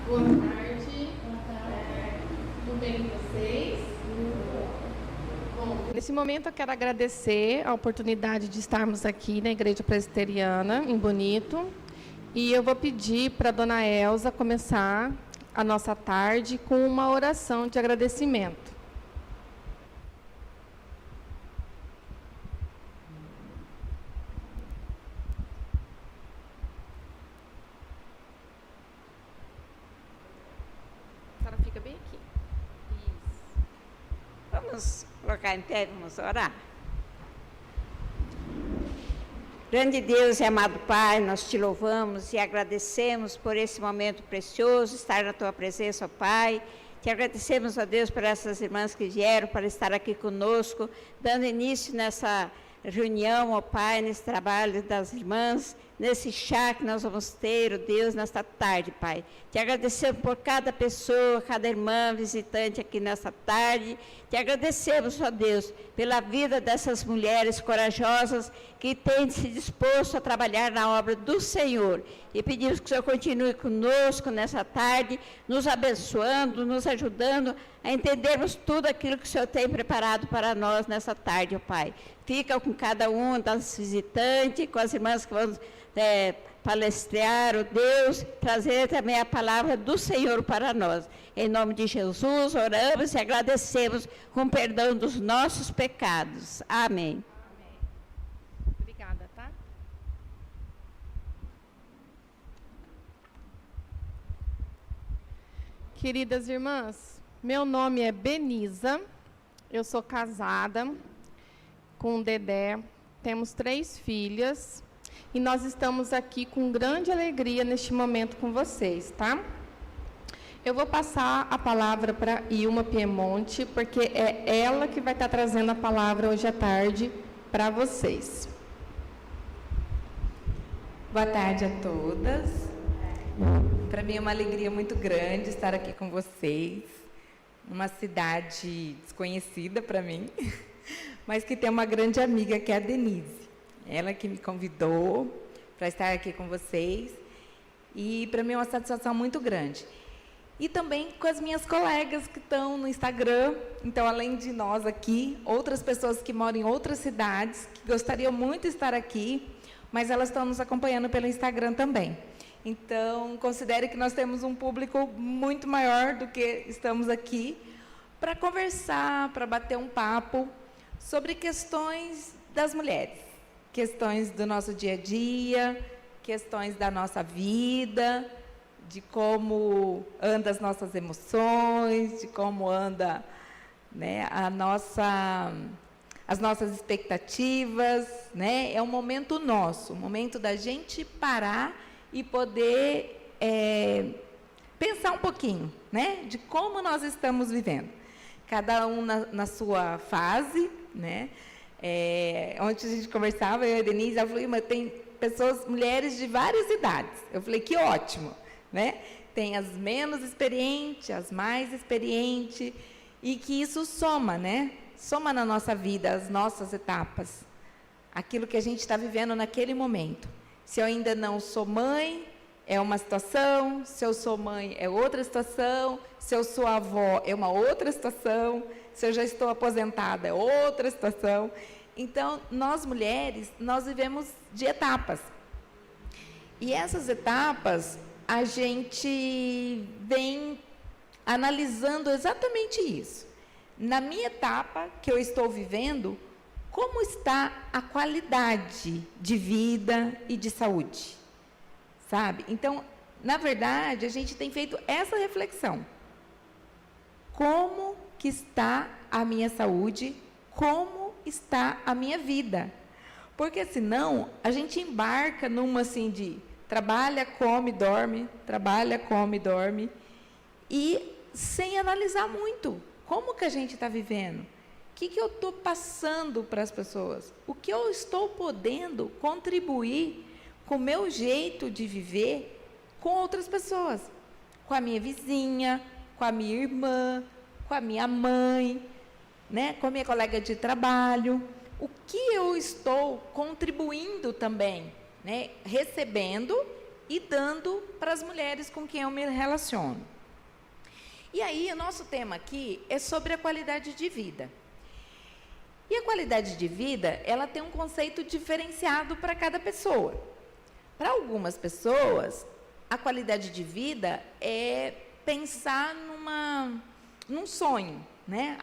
Boa tarde. Tudo bem com vocês? Bom, nesse momento eu quero agradecer a oportunidade de estarmos aqui na Igreja Presbiteriana, em Bonito. E eu vou pedir para a dona Elza começar a nossa tarde com uma oração de agradecimento. A senhora fica bem aqui. Isso. Vamos colocar em pé, vamos orar. Grande Deus e amado Pai, nós te louvamos e agradecemos por esse momento precioso, estar na tua presença, ó Pai. Te agradecemos, ó Deus, por essas irmãs que vieram para estar aqui conosco, dando início nessa reunião, ó Pai, nesse trabalho das irmãs, nesse chá que nós vamos ter, ó Deus, nesta tarde, Pai. Te agradecemos por cada pessoa, cada irmã visitante aqui nesta tarde. Te agradecemos, ó Deus, pela vida dessas mulheres corajosas que têm se disposto a trabalhar na obra do Senhor. E pedimos que o Senhor continue conosco nessa tarde, nos abençoando, nos ajudando a entendermos tudo aquilo que o Senhor tem preparado para nós nessa tarde, ó Pai. Fica com cada uma das visitantes, com as irmãs que vão palestrar, ó Deus, trazer também a palavra do Senhor para nós. Em nome de Jesus, oramos e agradecemos com perdão dos nossos pecados. Amém. Obrigada, tá? Queridas irmãs, meu nome é Benisa, eu sou casada com o Dedé, temos 3 filhas e nós estamos aqui com grande alegria neste momento com vocês, tá? Eu vou passar a palavra para Ilma Piemonte, porque é ela que vai estar trazendo a palavra hoje à tarde para vocês. Boa tarde a todas. Para mim é uma alegria muito grande estar aqui com vocês, numa cidade desconhecida para mim, mas que tem uma grande amiga que é a Denise. Ela que me convidou para estar aqui com vocês e para mim é uma satisfação muito grande. E também com as minhas colegas que estão no Instagram. Então, além de nós aqui, outras pessoas que moram em outras cidades, que gostariam muito de estar aqui, mas elas estão nos acompanhando pelo Instagram também. Então, considere que nós temos um público muito maior do que estamos aqui para conversar, para bater um papo sobre questões das mulheres, questões do nosso dia a dia, questões da nossa vida, de como andam as nossas emoções, de como anda, né, as nossas expectativas, né? É um momento nosso, um momento da gente parar e poder pensar um pouquinho, né, de como nós estamos vivendo. Cada um na sua fase, né? Ontem a gente conversava, eu e a Denise, ela falou, mas tem pessoas, mulheres de várias idades. Eu falei, que ótimo, né? Tem as menos experientes, as mais experientes, e que isso soma, né? Soma na nossa vida, as nossas etapas, aquilo que a gente está vivendo naquele momento. Se eu ainda não sou mãe, é uma situação, se eu sou mãe, é outra situação, se eu sou avó, é uma outra situação, se eu já estou aposentada, é outra situação. Então, nós mulheres, nós vivemos de etapas. E essas etapas, a gente vem analisando exatamente isso. Na minha etapa que eu estou vivendo, como está a qualidade de vida e de saúde? Sabe? Então, na verdade, a gente tem feito essa reflexão. Como que está a minha saúde? Como está a minha vida? Porque senão, a gente embarca numa assim de trabalha, come, dorme, trabalha, come, dorme, e sem analisar muito como que a gente está vivendo, o que eu estou passando para as pessoas, o que eu estou podendo contribuir com o meu jeito de viver com outras pessoas, com a minha vizinha, com a minha irmã, com a minha mãe, né, com a minha colega de trabalho, o que eu estou contribuindo também, né, recebendo e dando para as mulheres com quem eu me relaciono. E aí, o nosso tema aqui é sobre a qualidade de vida. E a qualidade de vida, ela tem um conceito diferenciado para cada pessoa. Para algumas pessoas, a qualidade de vida é pensar num sonho, né?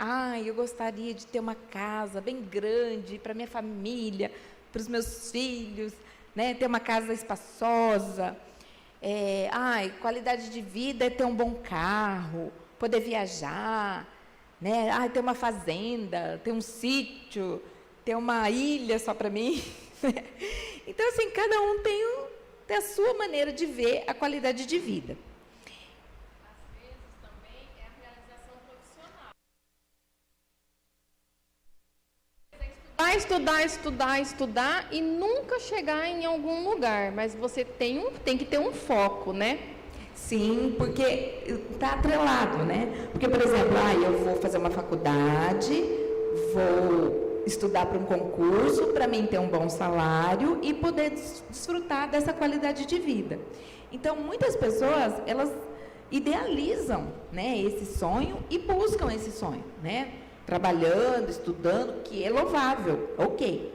Eu gostaria de ter uma casa bem grande para minha família, para os meus filhos, né? Ter uma casa espaçosa. Qualidade de vida é ter um bom carro, poder viajar, né? Ter uma fazenda, ter um sítio, ter uma ilha só para mim. Então, assim, cada um tem a sua maneira de ver a qualidade de vida. Às vezes também é a realização profissional. Estudar e nunca chegar em algum lugar, mas você tem que ter um foco, né? Sim, porque está atrelado, né? Porque, por exemplo, eu vou fazer uma faculdade, vou estudar para um concurso, para mim ter um bom salário e poder desfrutar dessa qualidade de vida. Então, muitas pessoas, elas idealizam, né, esse sonho e buscam esse sonho, né? Trabalhando, estudando, que é louvável, ok.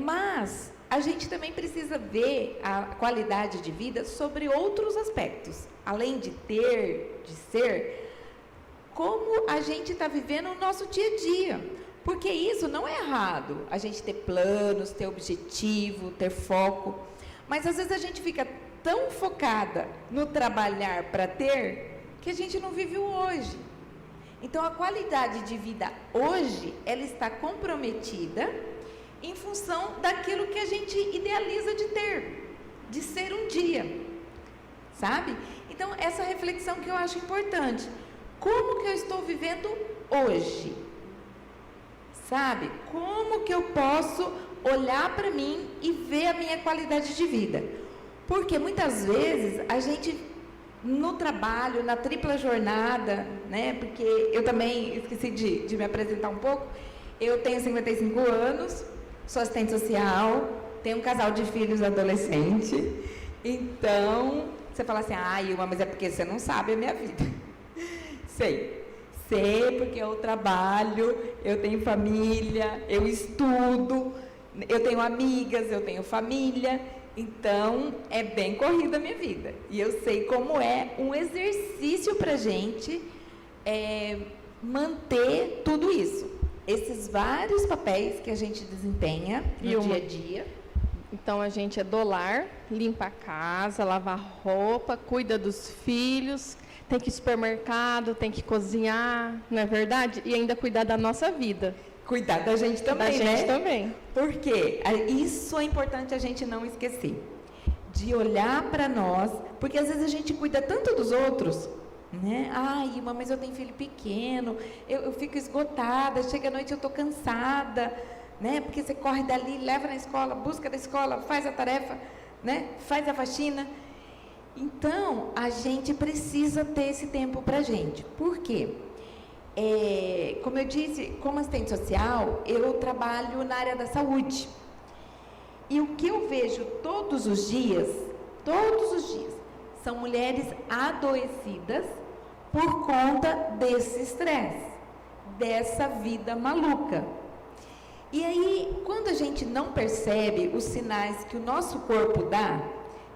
Mas a gente também precisa ver a qualidade de vida sobre outros aspectos, além de ser, como a gente está vivendo o nosso dia a dia, porque isso não é errado, a gente ter planos, ter objetivo, ter foco, mas às vezes a gente fica tão focada no trabalhar para ter, que a gente não vive o hoje. Então, a qualidade de vida hoje, ela está comprometida em função daquilo que a gente idealiza de ter, de ser um dia, sabe? Então, essa reflexão que eu acho importante. Como que eu estou vivendo hoje? Sabe? Como que eu posso olhar para mim e ver a minha qualidade de vida? Porque muitas vezes a gente, no trabalho, na tripla jornada, né? Porque eu também esqueci de me apresentar um pouco. Eu tenho 55 anos, sou assistente social, tenho um casal de filhos adolescentes. Então, você fala assim, Ilma, mas é porque você não sabe a minha vida. Sei porque eu trabalho, eu tenho família, eu estudo, eu tenho amigas, eu tenho família. Então, é bem corrida a minha vida. E eu sei como é um exercício para a gente manter tudo isso. Esses vários papéis que a gente desempenha no dia a dia. Então, a gente é do lar, limpa a casa, lava roupa, cuida dos filhos, tem que ir ao supermercado, tem que cozinhar, não é verdade? E ainda cuidar da nossa vida. Cuidar da gente também, né? Da gente também. Porque isso é importante a gente não esquecer. De olhar para nós, porque às vezes a gente cuida tanto dos outros, né? Ilma, mas eu tenho filho pequeno, eu fico esgotada, chega à noite eu estou cansada, né? Porque você corre dali, leva na escola, busca da escola, faz a tarefa, né? Faz a faxina. Então, a gente precisa ter esse tempo para a gente. Por quê? Como eu disse, como assistente social, eu trabalho na área da saúde. E o que eu vejo todos os dias, são mulheres adoecidas por conta desse estresse, dessa vida maluca. E aí, quando a gente não percebe os sinais que o nosso corpo dá,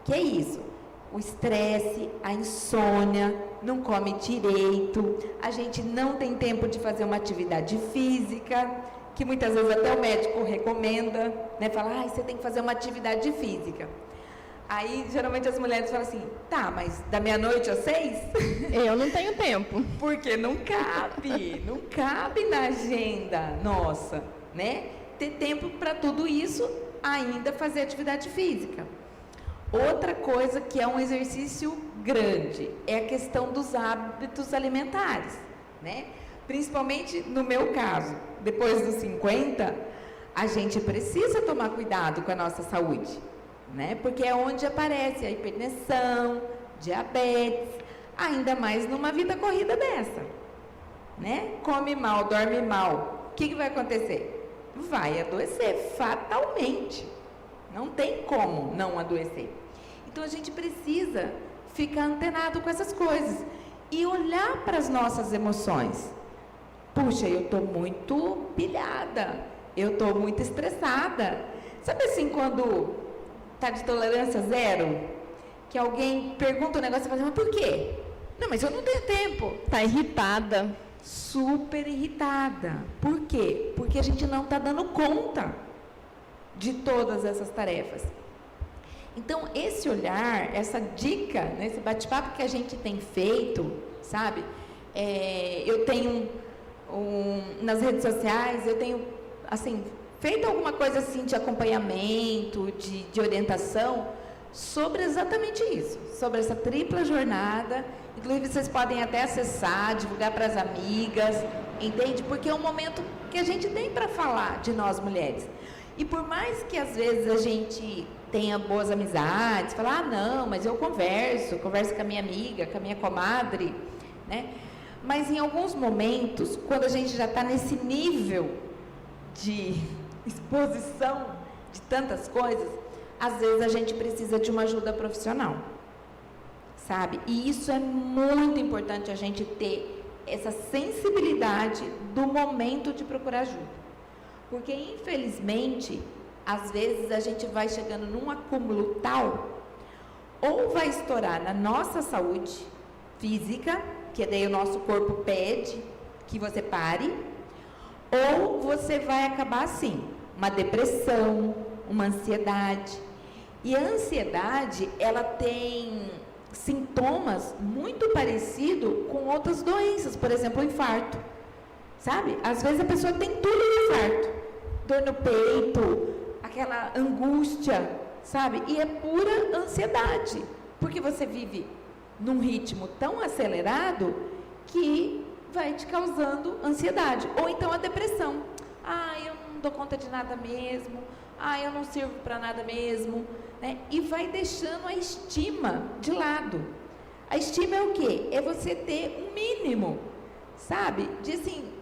que é isso, o estresse, a insônia, não come direito, a gente não tem tempo de fazer uma atividade física, que muitas vezes até o médico recomenda, né? Fala, você tem que fazer uma atividade física. Aí, geralmente, as mulheres falam assim, mas da meia-noite às 6? Eu não tenho tempo. Porque não cabe na agenda nossa, né? Ter tempo para tudo isso, ainda fazer atividade física. Outra coisa que é um exercício grande é a questão dos hábitos alimentares, né? Principalmente no meu caso, depois dos 50, a gente precisa tomar cuidado com a nossa saúde, né? Porque é onde aparece a hipertensão, diabetes, ainda mais numa vida corrida dessa, né? Come mal, dorme mal, o que vai acontecer? Vai adoecer fatalmente. Não tem como não adoecer. Então a gente precisa ficar antenado com essas coisas e olhar para as nossas emoções. Puxa, eu estou muito pilhada, eu estou muito estressada. Sabe assim, quando está de tolerância zero, que alguém pergunta um negócio e fala assim, mas por quê? Não, mas eu não tenho tempo. Está irritada. Super irritada. Por quê? Porque a gente não está dando conta de todas essas tarefas. Então, esse olhar, essa dica, né, esse bate-papo que a gente tem feito, sabe? Eu tenho nas redes sociais, eu tenho, assim, feito alguma coisa assim de acompanhamento, de orientação, sobre exatamente isso, sobre essa tripla jornada. Inclusive, vocês podem até acessar, divulgar para as amigas, entende? Porque é um momento que a gente tem para falar de nós mulheres. E por mais que às vezes a gente tenha boas amizades, falar, não, mas eu converso com a minha amiga, com a minha comadre, né? Mas em alguns momentos, quando a gente já está nesse nível de exposição de tantas coisas, às vezes a gente precisa de uma ajuda profissional, sabe? E isso é muito importante, a gente ter essa sensibilidade do momento de procurar ajuda. Porque, infelizmente, às vezes a gente vai chegando num acúmulo tal, ou vai estourar na nossa saúde física, que daí o nosso corpo pede que você pare, ou você vai acabar assim, uma depressão, uma ansiedade. E a ansiedade, ela tem sintomas muito parecidos com outras doenças, por exemplo, o infarto, sabe? Às vezes a pessoa tem tudo no infarto, dor no peito, aquela angústia, sabe? E é pura ansiedade, porque você vive num ritmo tão acelerado que vai te causando ansiedade. Ou então a depressão. Eu não dou conta de nada mesmo. Eu não sirvo para nada mesmo. Né? E vai deixando a estima de lado. A estima é o quê? É você ter um mínimo, sabe?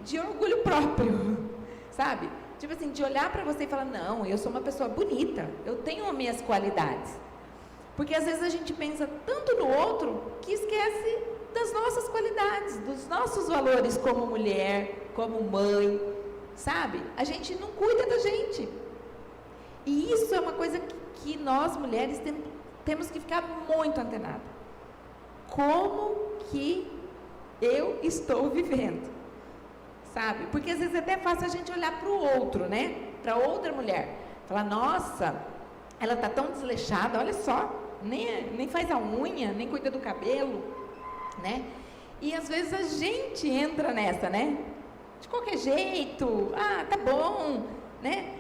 De orgulho próprio, sabe? Tipo assim, de olhar para você e falar, não, eu sou uma pessoa bonita, eu tenho as minhas qualidades. Porque às vezes a gente pensa tanto no outro que esquece das nossas qualidades, dos nossos valores como mulher, como mãe, sabe? A gente não cuida da gente. E isso é uma coisa que nós mulheres temos que ficar muito antenadas. Como que eu estou vivendo? Sabe? Porque às vezes é até fácil a gente olhar para o outro, né? Para outra mulher. Falar, nossa, ela está tão desleixada, olha só, nem faz a unha, nem cuida do cabelo, né? E às vezes a gente entra nessa, né? De qualquer jeito, tá bom, né?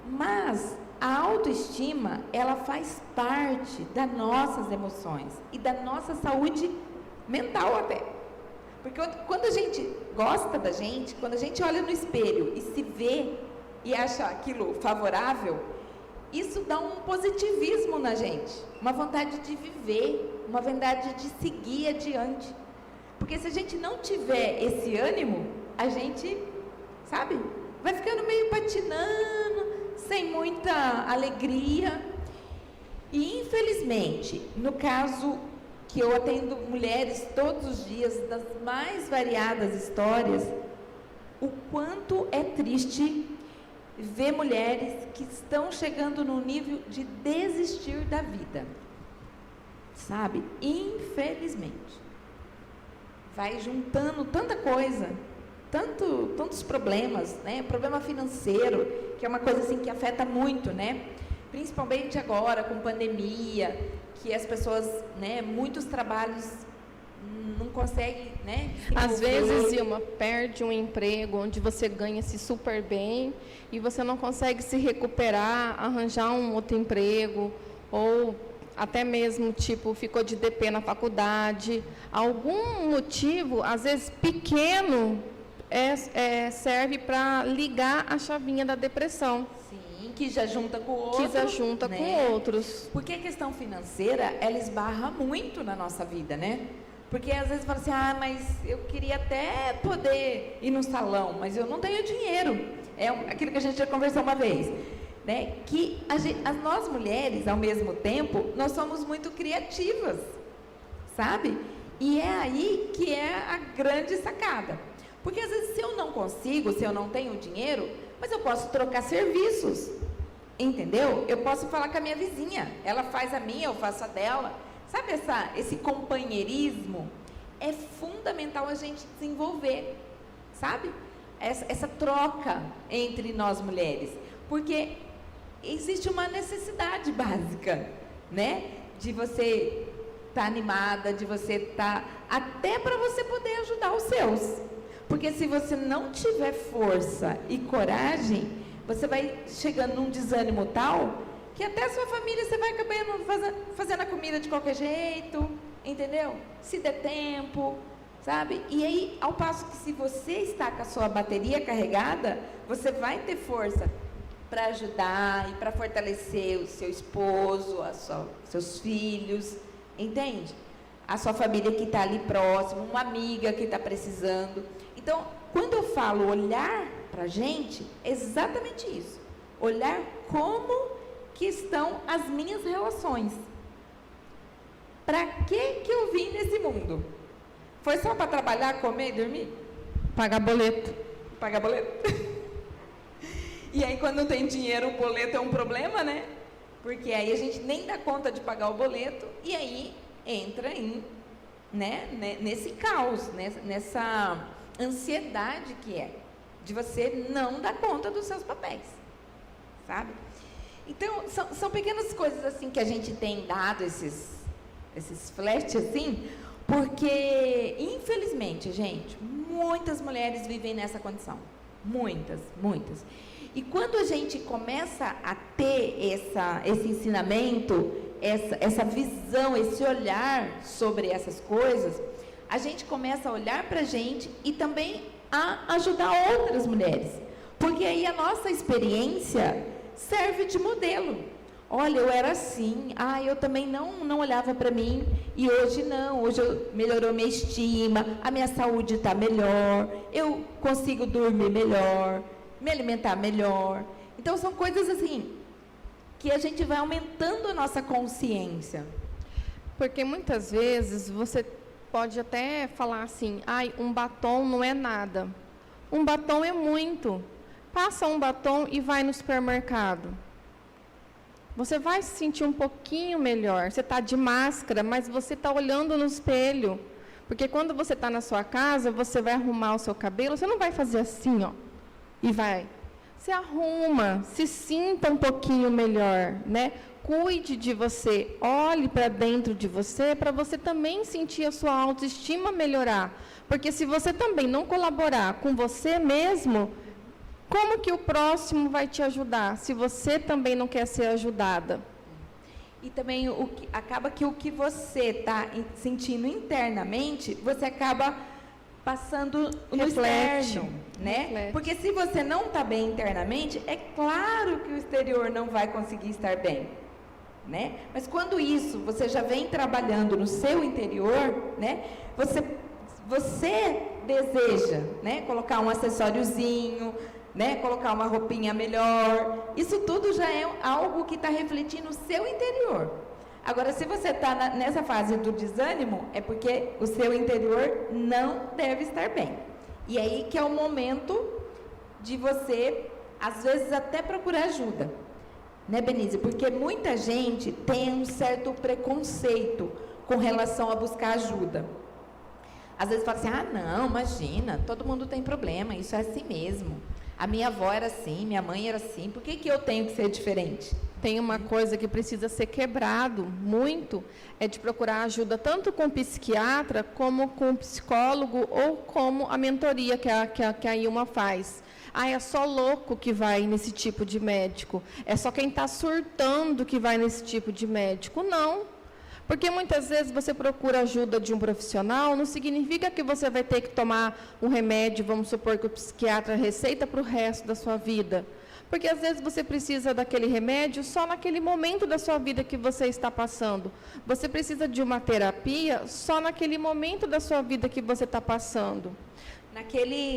Mas a autoestima, ela faz parte das nossas emoções e da nossa saúde mental até. Porque quando a gente gosta da gente, quando a gente olha no espelho e se vê e acha aquilo favorável, isso dá um positivismo na gente, uma vontade de viver, uma vontade de seguir adiante. Porque se a gente não tiver esse ânimo, a gente, sabe, vai ficando meio patinando, sem muita alegria. E infelizmente, no caso que eu atendo mulheres todos os dias, das mais variadas histórias, o quanto é triste ver mulheres que estão chegando no nível de desistir da vida, sabe? Infelizmente. Vai juntando tanta coisa, tantos problemas, né? Problema financeiro, que é uma coisa assim que afeta muito, né? Principalmente agora com pandemia, que as pessoas, né, muitos trabalhos não conseguem, né? Às vezes, Ilma, perde um emprego onde você ganha-se super bem e você não consegue se recuperar, arranjar um outro emprego, ou até mesmo, tipo, ficou de DP na faculdade. Algum motivo, às vezes pequeno, serve para ligar a chavinha da depressão. Sim, que já junta com outros. Que já junta, né, com outros. Porque a questão financeira, ela esbarra muito na nossa vida, né? Porque às vezes fala assim, mas eu queria até poder ir no salão, mas eu não tenho dinheiro. É aquilo que a gente já conversou uma vez. né, que nós mulheres, ao mesmo tempo, nós somos muito criativas, sabe? E é aí que é a grande sacada. Porque às vezes se eu não consigo, se eu não tenho dinheiro, mas eu posso trocar serviços, entendeu? Eu posso falar com a minha vizinha, ela faz a minha, eu faço a dela. Sabe esse companheirismo? É fundamental a gente desenvolver, sabe? Essa troca entre nós mulheres. Porque existe uma necessidade básica, né? De você estar animada, de você estar... Até para você poder ajudar os seus. Porque se você não tiver força e coragem, você vai chegando num desânimo tal que até a sua família você vai acabando fazendo a comida de qualquer jeito, entendeu? Se der tempo, sabe? E aí, ao passo que se você está com a sua bateria carregada, você vai ter força para ajudar e para fortalecer o seu esposo, seus filhos, entende? A sua família que está ali próximo, uma amiga que está precisando. Então, quando eu falo olhar para a gente, é exatamente isso. Olhar como que estão as minhas relações. Para que eu vim nesse mundo? Foi só para trabalhar, comer e dormir? Pagar boleto. Pagar boleto. E aí, quando não tem dinheiro, o boleto é um problema, né? Porque aí a gente nem dá conta de pagar o boleto e aí entra nesse caos, nessa ansiedade que é de você não dar conta dos seus papéis, sabe? Então, são pequenas coisas assim que a gente tem dado esses flashes assim, porque, infelizmente, gente, muitas mulheres vivem nessa condição. Muitas. E quando a gente começa a ter esse ensinamento, essa visão, esse olhar sobre essas coisas, a gente começa a olhar para a gente e também a ajudar outras mulheres. Porque aí a nossa experiência serve de modelo. Olha, eu era assim, eu também não olhava para mim, e hoje não, hoje melhorou minha estima, a minha saúde está melhor, eu consigo dormir melhor, me alimentar melhor. Então, são coisas assim, que a gente vai aumentando a nossa consciência. Porque muitas vezes você pode até falar assim, um batom não é nada. Um batom é muito. Passa um batom e vai no supermercado. Você vai se sentir um pouquinho melhor. Você está de máscara, mas você está olhando no espelho. Porque quando você está na sua casa, você vai arrumar o seu cabelo, você não vai fazer assim, ó, e vai. Você arruma, se sinta um pouquinho melhor, né? Cuide de você, olhe para dentro de você, para você também sentir a sua autoestima melhorar. Porque se você também não colaborar com você mesmo, como que o próximo vai te ajudar, se você também não quer ser ajudada? E também acaba que o que você está sentindo internamente, você acaba passando no externo, né? Reflete. Porque se você não está bem internamente, é claro que o exterior não vai conseguir estar bem, né? Mas quando isso você já vem trabalhando no seu interior, né? Você deseja, né? Colocar um acessóriozinho, né? Colocar uma roupinha melhor. Isso tudo já é algo que está refletindo o seu interior. Agora, se você está nessa fase do desânimo, é porque o seu interior não deve estar bem. E aí que é o momento de você, às vezes, até procurar ajuda. Né, Benise? Porque muita gente tem um certo preconceito com relação a buscar ajuda. Às vezes fala assim, não, imagina, todo mundo tem problema, isso é assim mesmo. A minha avó era assim, minha mãe era assim, por que eu tenho que ser diferente? Tem uma coisa que precisa ser quebrado muito, é de procurar ajuda tanto com o psiquiatra, como com o psicólogo, ou como a mentoria que a Ilma faz. É só louco que vai nesse tipo de médico, é só quem está surtando que vai nesse tipo de médico. Não, porque muitas vezes você procura ajuda de um profissional, não significa que você vai ter que tomar um remédio, vamos supor que o psiquiatra receita para o resto da sua vida. Porque às vezes você precisa daquele remédio só naquele momento da sua vida que você está passando. Você precisa de uma terapia só naquele momento da sua vida que você está passando.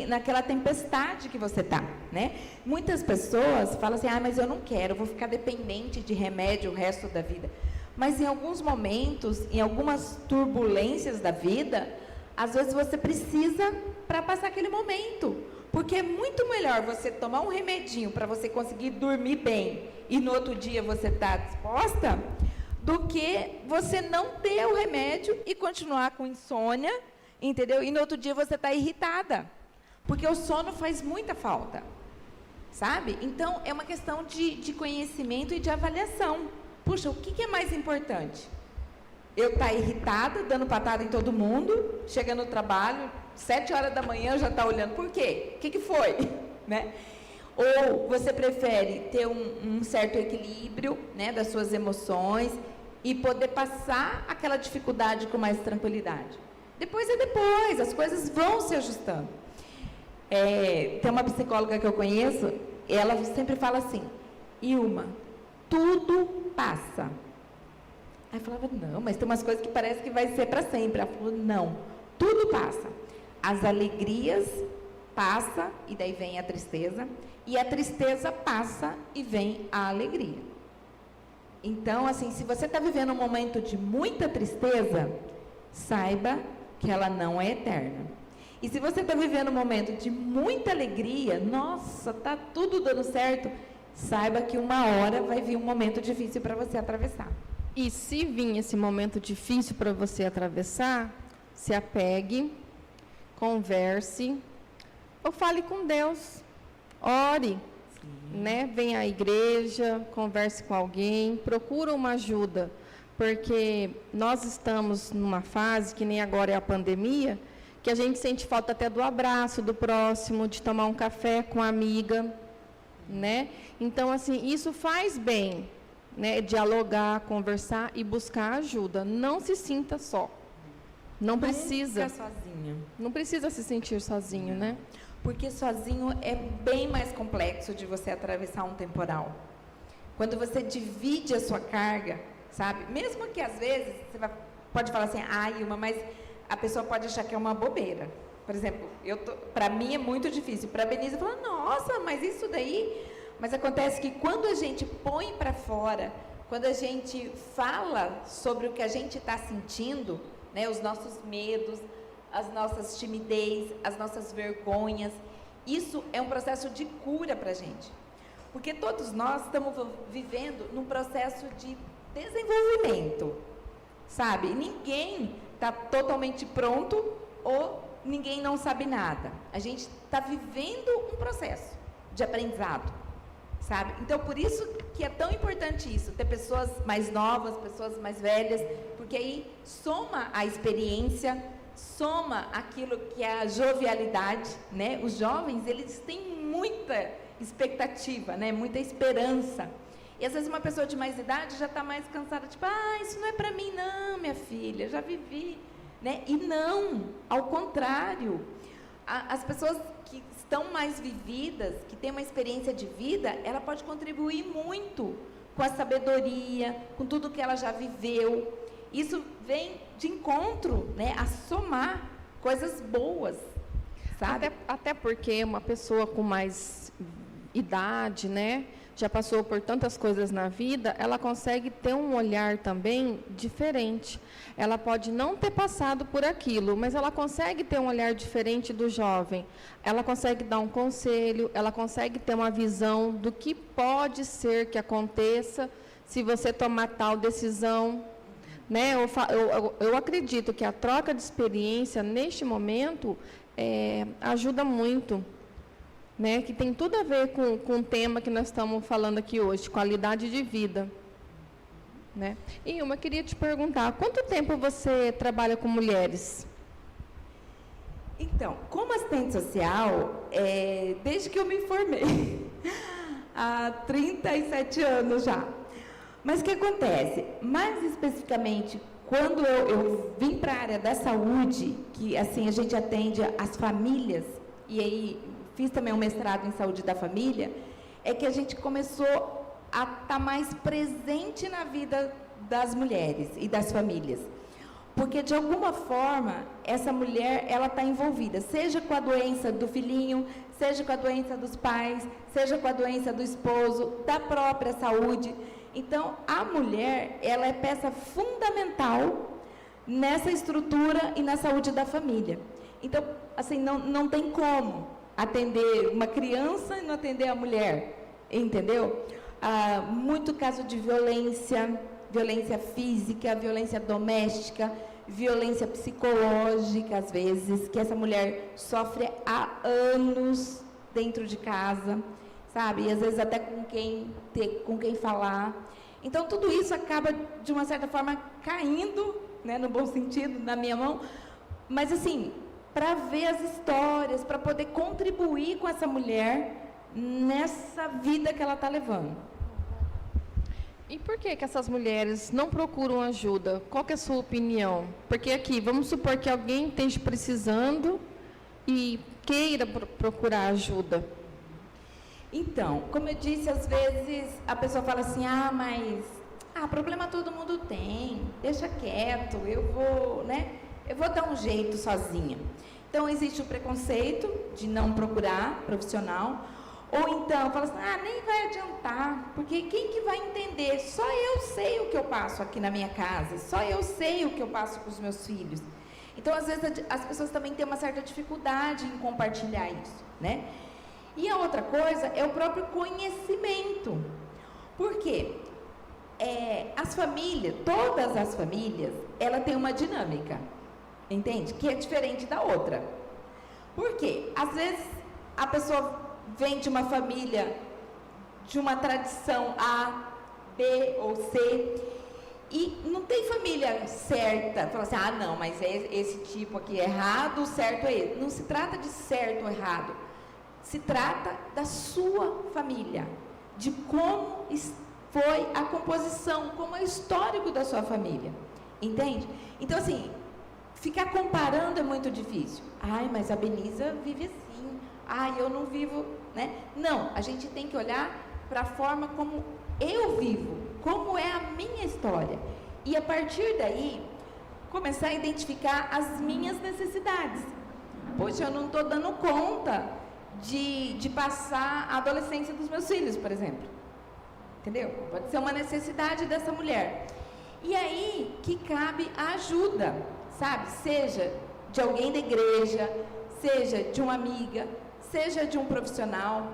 naquela tempestade que você está, né? Muitas pessoas falam assim, mas eu não quero, eu vou ficar dependente de remédio o resto da vida. Mas em alguns momentos, em algumas turbulências da vida, às vezes você precisa para passar aquele momento. Porque é muito melhor você tomar um remedinho para você conseguir dormir bem e no outro dia você está disposta, do que você não ter o remédio e continuar com insônia, entendeu? E no outro dia você está irritada. Porque o sono faz muita falta, sabe? Então, é uma questão de conhecimento e de avaliação. Puxa, o que é mais importante? Eu estar irritada, dando patada em todo mundo, chega no trabalho, 7 horas da manhã já está olhando, por quê? O que foi? Né? Ou você prefere ter um certo equilíbrio, né, das suas emoções e poder passar aquela dificuldade com mais tranquilidade? Depois é depois, as coisas vão se ajustando. Tem uma psicóloga que eu conheço, ela sempre fala assim, Ilma, tudo passa. Aí eu falava, não, mas tem umas coisas que parece que vai ser para sempre. Ela falou, não, tudo passa. As alegrias passa e daí vem a tristeza, e a tristeza passa e vem a alegria. Então, assim, se você está vivendo um momento de muita tristeza, saiba que ela não é eterna. E se você está vivendo um momento de muita alegria, nossa, está tudo dando certo, saiba que uma hora vai vir um momento difícil para você atravessar. E se vir esse momento difícil para você atravessar, se apegue, converse, ou fale com Deus, ore, né? Venha à igreja, converse com alguém, procura uma ajuda, porque nós estamos numa fase, que nem agora é a pandemia, que a gente sente falta até do abraço do próximo, de tomar um café com a amiga, né? Então, assim, isso faz bem, né? Dialogar, conversar e buscar ajuda. Não se sinta só. Não precisa. Ficar sozinha. Não precisa se sentir sozinho, né? Porque sozinho é bem mais complexo de você atravessar um temporal. Quando você divide a sua carga, sabe? Mesmo que às vezes você pode falar assim, Ilma, mas a pessoa pode achar que é uma bobeira. Por exemplo, para mim é muito difícil. Para a Benise, fala, nossa, mas isso daí... Mas acontece que quando a gente põe para fora, quando a gente fala sobre o que a gente está sentindo, né, os nossos medos, as nossas timidez, as nossas vergonhas, isso é um processo de cura para a gente. Porque todos nós estamos vivendo num processo de desenvolvimento, sabe? Ninguém está totalmente pronto ou ninguém não sabe nada. A gente está vivendo um processo de aprendizado, sabe? Então, por isso que é tão importante isso, ter pessoas mais novas, pessoas mais velhas, porque aí soma a experiência, soma aquilo que é a jovialidade, né? Os jovens, eles têm muita expectativa, né? Muita esperança. E às vezes uma pessoa de mais idade já está mais cansada, tipo, isso não é para mim não, minha filha, já vivi, né? E não, ao contrário, as pessoas que estão mais vividas, que têm uma experiência de vida, ela pode contribuir muito com a sabedoria, com tudo que ela já viveu. Isso vem de encontro, né, a somar coisas boas, sabe? Até porque uma pessoa com mais idade, né, já passou por tantas coisas na vida, ela consegue ter um olhar também diferente. Ela pode não ter passado por aquilo, mas ela consegue ter um olhar diferente do jovem. Ela consegue dar um conselho, ela consegue ter uma visão do que pode ser que aconteça se você tomar tal decisão, né? Eu acredito que a troca de experiência, neste momento, ajuda muito, né, que tem tudo a ver com o tema que nós estamos falando aqui hoje, qualidade de vida, né? E eu queria te perguntar, há quanto tempo você trabalha com mulheres? Então, como assistente social, desde que eu me formei, há 37 anos já. Mas o que acontece? Mais especificamente, quando eu vim para a área da saúde, que assim a gente atende as famílias, e aí fiz também um mestrado em saúde da família, é que a gente começou a estar mais presente na vida das mulheres e das famílias. Porque, de alguma forma, essa mulher, ela está envolvida, seja com a doença do filhinho, seja com a doença dos pais, seja com a doença do esposo, da própria saúde. Então, a mulher, ela é peça fundamental nessa estrutura e na saúde da família. Então, assim, não tem como atender uma criança e não atender a mulher, entendeu? Muito caso de violência física, violência doméstica, violência psicológica, às vezes, que essa mulher sofre há anos dentro de casa, sabe? E às vezes até com quem falar. Então, tudo isso acaba, de uma certa forma, caindo, né, no bom sentido, na minha mão, mas assim, para ver as histórias, para poder contribuir com essa mulher nessa vida que ela está levando. E por que essas mulheres não procuram ajuda? Qual que é a sua opinião? Porque aqui, vamos supor que alguém esteja precisando e queira procurar ajuda. Então, como eu disse, às vezes a pessoa fala assim, mas problema todo mundo tem, deixa quieto, eu vou dar um jeito sozinha. Então, existe o preconceito de não procurar profissional, ou então, fala assim, nem vai adiantar, porque quem que vai entender? Só eu sei o que eu passo aqui na minha casa, só eu sei o que eu passo com os meus filhos. Então, às vezes, as pessoas também têm uma certa dificuldade em compartilhar isso, né? E a outra coisa é o próprio conhecimento. Por quê? As famílias, todas as famílias, ela tem uma dinâmica, entende? Que é diferente da outra. Por quê? Às vezes, a pessoa vem de uma família, de uma tradição A, B ou C, e não tem família certa. Fala assim, não, mas esse tipo aqui é errado, o certo é esse. Não se trata de certo ou errado. Se trata da sua família, de como foi a composição, como é o histórico da sua família. Entende? Então, assim, ficar comparando é muito difícil. Mas a Beniza vive assim. Eu não vivo, né? Não, a gente tem que olhar para a forma como eu vivo, como é a minha história. E a partir daí, começar a identificar as minhas necessidades. Poxa, eu não estou dando conta de passar a adolescência dos meus filhos, por exemplo. Entendeu? Pode ser uma necessidade dessa mulher. E aí que cabe a ajuda, sabe? Seja de alguém da igreja, seja de uma amiga, seja de um profissional.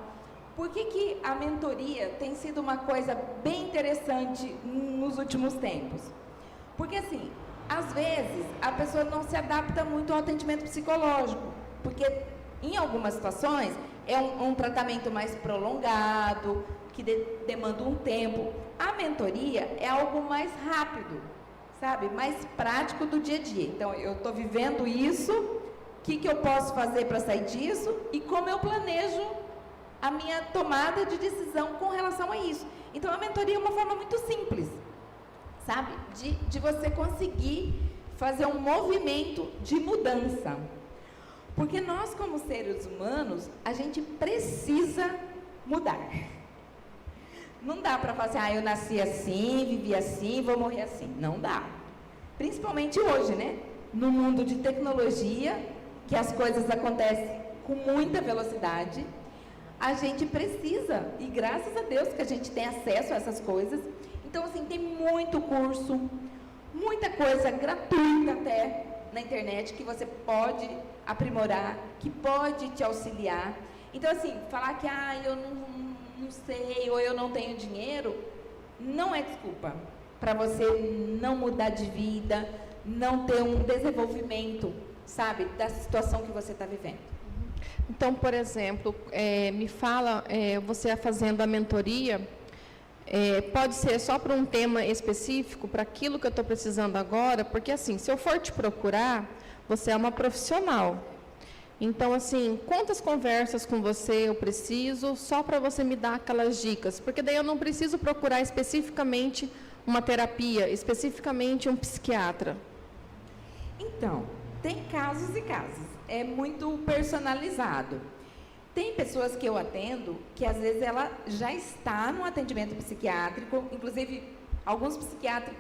Por que a mentoria tem sido uma coisa bem interessante nos últimos tempos? Porque, assim, às vezes, a pessoa não se adapta muito ao atendimento psicológico, porque, em algumas situações, é um tratamento mais prolongado, que demanda um tempo. A mentoria é algo mais rápido, sabe? Mais prático do dia a dia. Então, eu estou vivendo isso, o que eu posso fazer para sair disso e como eu planejo a minha tomada de decisão com relação a isso. Então, a mentoria é uma forma muito simples, sabe? De você conseguir fazer um movimento de mudança. Porque nós, como seres humanos, a gente precisa mudar. Não dá para falar assim, eu nasci assim, vivi assim, vou morrer assim. Não dá. Principalmente hoje, né? No mundo de tecnologia, que as coisas acontecem com muita velocidade, a gente precisa, e graças a Deus que a gente tem acesso a essas coisas. Então, assim, tem muito curso, muita coisa gratuita até na internet que você pode aprimorar, que pode te auxiliar. Então, assim, falar que eu não sei ou eu não tenho dinheiro, não é desculpa para você não mudar de vida, não ter um desenvolvimento, sabe, da situação que você está vivendo. Então, por exemplo, me fala, você fazendo a mentoria, pode ser só para um tema específico, para aquilo que eu estou precisando agora, porque assim, se eu for te procurar, você é uma profissional. Então, assim, quantas conversas com você eu preciso, só para você me dar aquelas dicas? Porque daí eu não preciso procurar especificamente uma terapia, especificamente um psiquiatra. Então, tem casos e casos. É muito personalizado. Tem pessoas que eu atendo que às vezes ela já está no atendimento psiquiátrico, inclusive alguns psiquiatras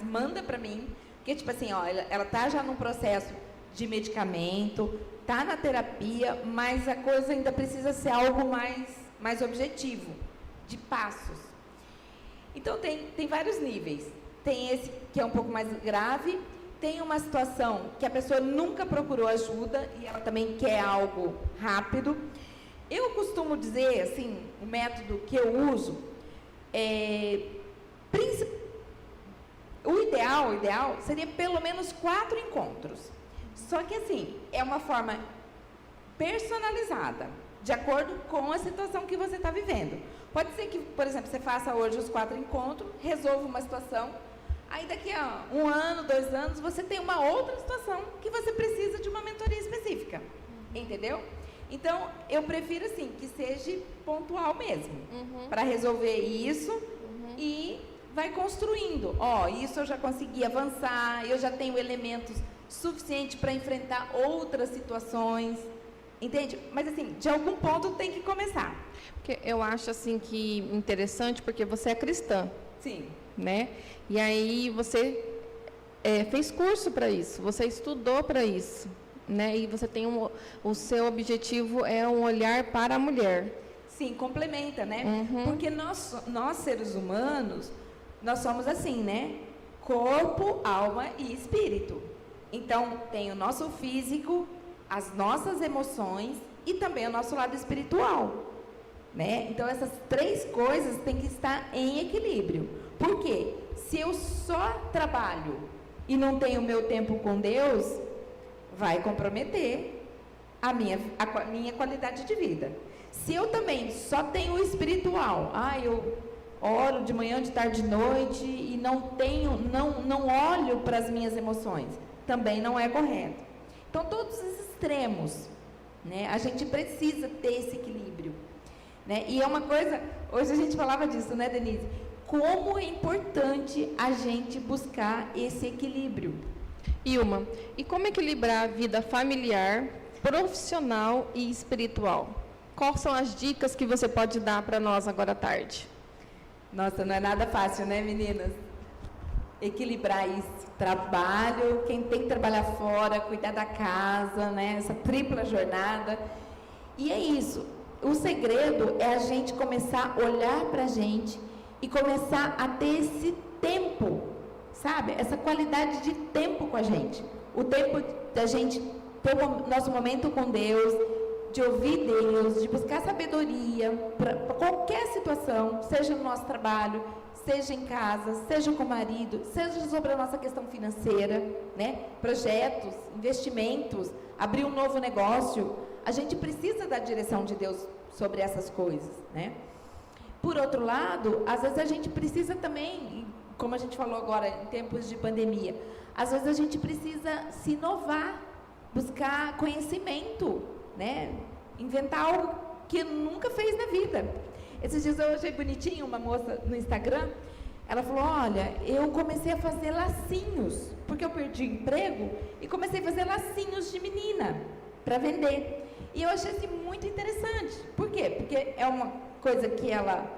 mandam para mim, Porque, tipo assim, ó, ela tá já num processo de medicamento, tá na terapia, mas a coisa ainda precisa ser algo mais objetivo, de passos. Então, tem vários níveis. Tem esse que é um pouco mais grave, tem uma situação que a pessoa nunca procurou ajuda e ela também quer algo rápido. Eu costumo dizer, assim, o método que eu uso, o ideal seria pelo menos 4 encontros. Só que, assim, é uma forma personalizada, de acordo com a situação que você está vivendo. Pode ser que, por exemplo, você faça hoje os 4 encontros, resolva uma situação, aí daqui a 1 ano, 2 anos, você tem uma outra situação que você precisa de uma mentoria específica. Entendeu? Então, eu prefiro, assim, que seja pontual mesmo, para resolver isso e vai construindo. Ó, isso eu já consegui avançar, eu já tenho elementos suficientes para enfrentar outras situações, entende? Mas, assim, de algum ponto tem que começar. Porque eu acho, assim, que interessante, porque você é cristã. Sim. Né? E aí você fez curso para isso, você estudou para isso, né? E você tem o seu objetivo é um olhar para a mulher. Sim, complementa, né? Porque nós seres humanos, nós somos assim, né? Corpo, alma e espírito. Então, tem o nosso físico, as nossas emoções e também o nosso lado espiritual, né? Então, essas 3 coisas têm que estar em equilíbrio. Por quê? Se eu só trabalho e não tenho meu tempo com Deus, vai comprometer a minha qualidade de vida. Se eu também só tenho o espiritual, eu oro de manhã, de tarde, de noite e não olho para as minhas emoções, também não é correto. Então, todos os extremos, né? A gente precisa ter esse equilíbrio, né? E é uma coisa, hoje a gente falava disso, né, Denise? Como é importante a gente buscar esse equilíbrio. Ilma, e como equilibrar a vida familiar, profissional e espiritual? Quais são as dicas que você pode dar para nós agora à tarde? Nossa, não é nada fácil, né, meninas? Equilibrar isso, trabalho, quem tem que trabalhar fora, cuidar da casa, né? Essa tripla jornada. E é isso, o segredo é a gente começar a olhar para a gente e começar a ter esse tempo, sabe? Essa qualidade de tempo com a gente. O tempo da gente ter o nosso momento com Deus, de ouvir Deus, de buscar sabedoria para qualquer situação, seja no nosso trabalho, seja em casa, seja com o marido, seja sobre a nossa questão financeira, né? Projetos, investimentos, abrir um novo negócio. A gente precisa da direção de Deus sobre essas coisas, né? Por outro lado, às vezes a gente precisa também, como a gente falou agora em tempos de pandemia, às vezes a gente precisa se inovar, buscar conhecimento, né? Inventar algo que nunca fez na vida. Esses dias eu achei bonitinho uma moça no Instagram, ela falou, olha, eu comecei a fazer lacinhos, porque eu perdi o emprego e comecei a fazer lacinhos de menina para vender. E eu achei assim, muito interessante. Por quê? Porque é uma coisa que ela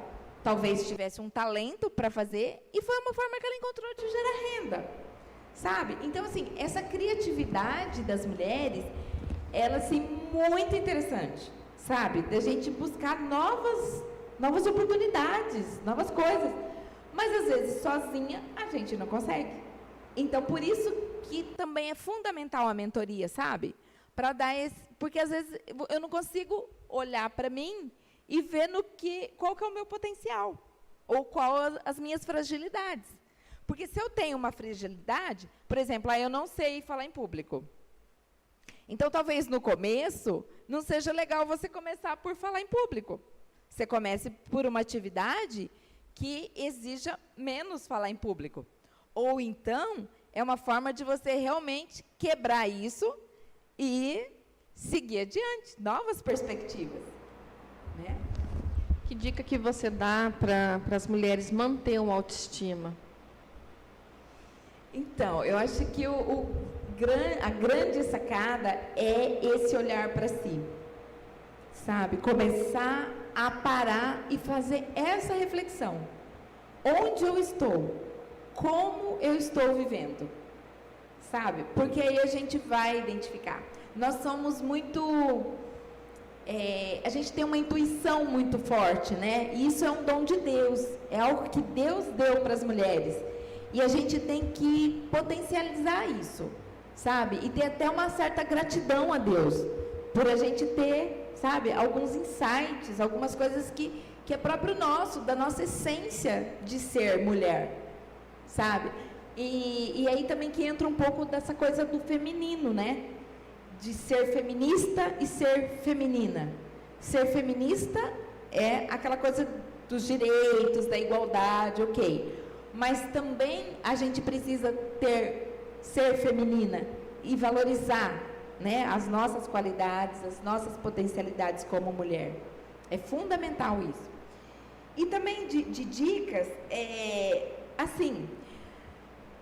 talvez tivesse um talento para fazer e foi uma forma que ela encontrou de gerar renda, sabe? Então, assim, essa criatividade das mulheres, ela, assim, muito interessante, sabe? Da gente buscar novas oportunidades, novas coisas. Mas, às vezes, sozinha, a gente não consegue. Então, por isso que também é fundamental a mentoria, sabe? Para dar porque, às vezes, eu não consigo olhar para mim e ver qual que é o meu potencial, ou qual as minhas fragilidades. Porque se eu tenho uma fragilidade, por exemplo, eu não sei falar em público. Então, talvez no começo, não seja legal você começar por falar em público. Você comece por uma atividade que exija menos falar em público. Ou então, é uma forma de você realmente quebrar isso e seguir adiante, novas perspectivas. Né? Que dica que você dá para as mulheres manter uma autoestima? Então, eu acho que a grande sacada é esse olhar para si, sabe? Começar a parar e fazer essa reflexão. Onde eu estou? Como eu estou vivendo? sabe? Porque aí a gente vai identificar. Nós somos muito... a gente tem uma intuição muito forte, né? E isso é um dom de Deus, é algo que Deus deu para as mulheres. E a gente tem que potencializar isso, sabe? E ter até uma certa gratidão a Deus, por a gente ter, sabe, alguns insights, algumas coisas que é próprio nosso, da nossa essência de ser mulher, sabe? E aí também que entra um pouco dessa coisa do feminino, né? De ser feminista e ser feminina. Ser feminista é aquela coisa dos direitos, da igualdade, ok. Mas também a gente precisa ser feminina e valorizar, né, as nossas qualidades, as nossas potencialidades como mulher. É fundamental isso. E também de dicas, assim,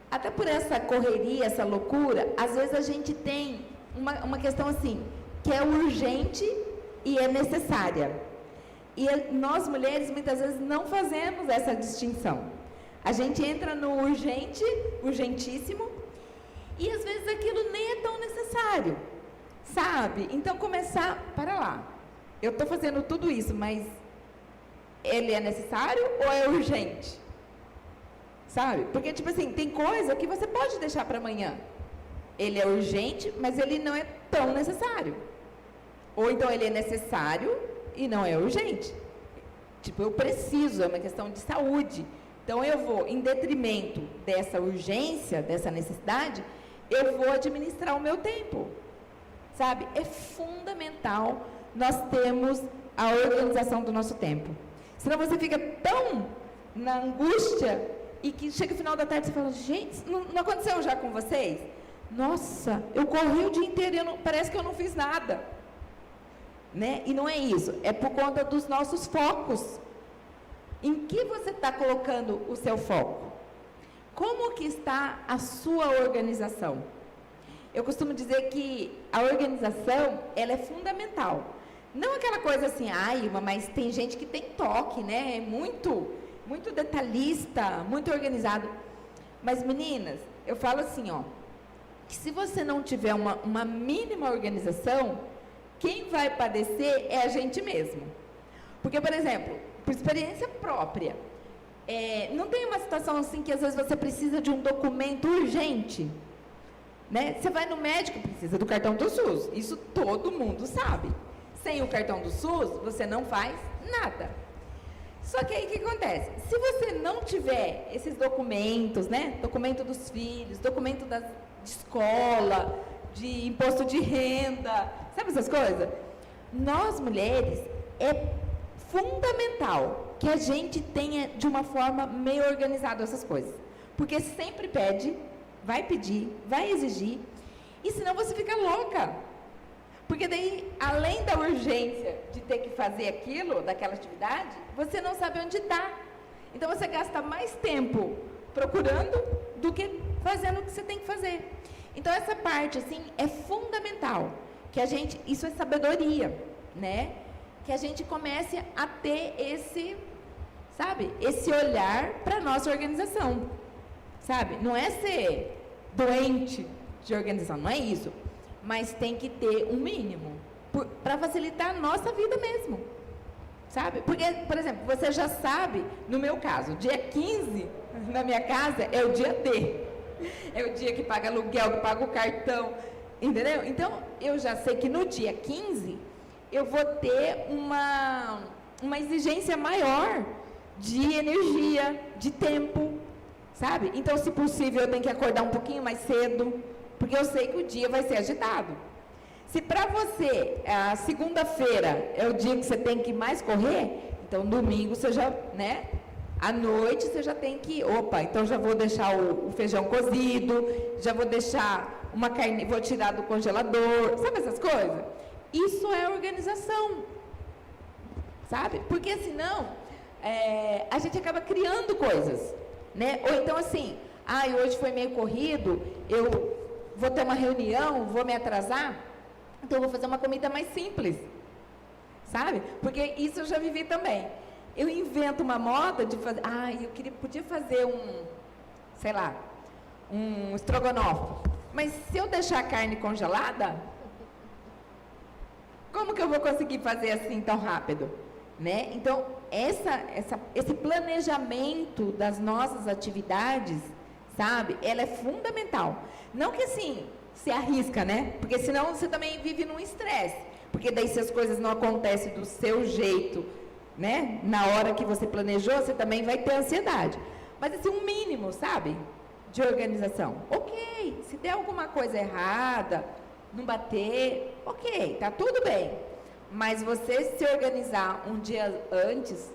até por essa correria, essa loucura, às vezes a gente tem uma questão assim, que é urgente e é necessária. E nós mulheres muitas vezes não fazemos essa distinção. A gente entra no urgente, urgentíssimo, e às vezes aquilo nem é tão necessário, sabe? Então para lá, eu estou fazendo tudo isso, mas ele é necessário ou é urgente? Sabe? Porque, tipo assim, tem coisa que você pode deixar para amanhã. Ele é urgente, mas ele não é tão necessário. Ou então ele é necessário e não é urgente. Tipo, eu preciso, é uma questão de saúde. Então, eu vou, em detrimento dessa urgência, dessa necessidade, eu vou administrar o meu tempo. Sabe? É fundamental nós termos a organização do nosso tempo. Senão você fica tão na angústia e que chega o final da tarde e você fala, gente, não aconteceu já com vocês? Nossa, eu corri o dia inteiro e parece que eu não fiz nada. Né? E não é isso, é por conta dos nossos focos. Em que você está colocando o seu foco? Como que está a sua organização? Eu costumo dizer que a organização, ela é fundamental. Não aquela coisa assim, mas tem gente que tem toque, né? É muito detalhista, muito organizado. Mas, meninas, eu falo assim, ó, que se você não tiver uma mínima organização, quem vai padecer é a gente mesmo. Porque, por exemplo, por experiência própria, não tem uma situação assim que às vezes você precisa de um documento urgente, né? Você vai no médico, precisa do cartão do SUS, isso todo mundo sabe. Sem o cartão do SUS, você não faz nada. Só que aí o que acontece? Se você não tiver esses documentos, né? Documento dos filhos, documento de escola, de imposto de renda, sabe essas coisas? Nós, mulheres, é fundamental que a gente tenha de uma forma meio organizada essas coisas. Porque sempre pede, vai pedir, vai exigir, e senão você fica louca. Porque daí, além da urgência de ter que fazer aquilo, daquela atividade, você não sabe onde está. Então, você gasta mais tempo procurando do que fazendo o que você tem que fazer. Então, essa parte, assim, é fundamental. Que a gente, isso é sabedoria, né? Que a gente comece a ter esse, sabe? Esse olhar para a nossa organização, sabe? Não é ser doente de organização, não é isso. Mas tem que ter um mínimo, para facilitar a nossa vida mesmo, sabe? Porque, por exemplo, você já sabe, no meu caso, dia 15, na minha casa, é o dia D. É o dia que paga aluguel, que paga o cartão, entendeu? Então, eu já sei que no dia 15, eu vou ter uma exigência maior de energia, de tempo, sabe? Então, se possível, eu tenho que acordar um pouquinho mais cedo, porque eu sei que o dia vai ser agitado. Se para você a segunda-feira é o dia que você tem que mais correr, então domingo você já, né? À noite você já tem que, então já vou deixar o feijão cozido, já vou deixar uma carne, vou tirar do congelador, sabe essas coisas? Isso é organização, sabe? Porque senão a gente acaba criando coisas, né? Ou então assim, hoje foi meio corrido, eu vou ter uma reunião, vou me atrasar, então eu vou fazer uma comida mais simples, sabe? Porque isso eu já vivi também. Eu invento uma moda de fazer, podia fazer um estrogonofe. Mas se eu deixar a carne congelada, como que eu vou conseguir fazer assim tão rápido? Né? Então, esse planejamento das nossas atividades, sabe? Ela é fundamental. Não que assim, se arrisca, né? Porque senão você também vive num estresse. Porque daí se as coisas não acontecem do seu jeito, né? Na hora que você planejou, você também vai ter ansiedade. Mas assim, um mínimo, sabe? De organização. Ok, se der alguma coisa errada, não bater, ok, tá tudo bem. Mas você se organizar um dia antes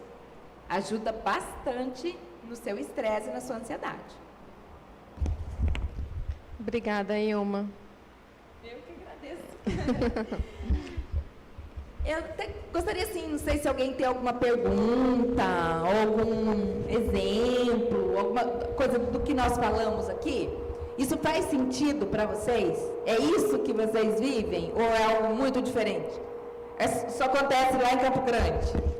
ajuda bastante no seu estresse e na sua ansiedade. Obrigada, Ilma. Eu que agradeço. Eu até gostaria, assim, não sei se alguém tem alguma pergunta, algum exemplo, alguma coisa do que nós falamos aqui. Isso faz sentido para vocês? É isso que vocês vivem? Ou é algo muito diferente? Isso acontece lá em Campo Grande?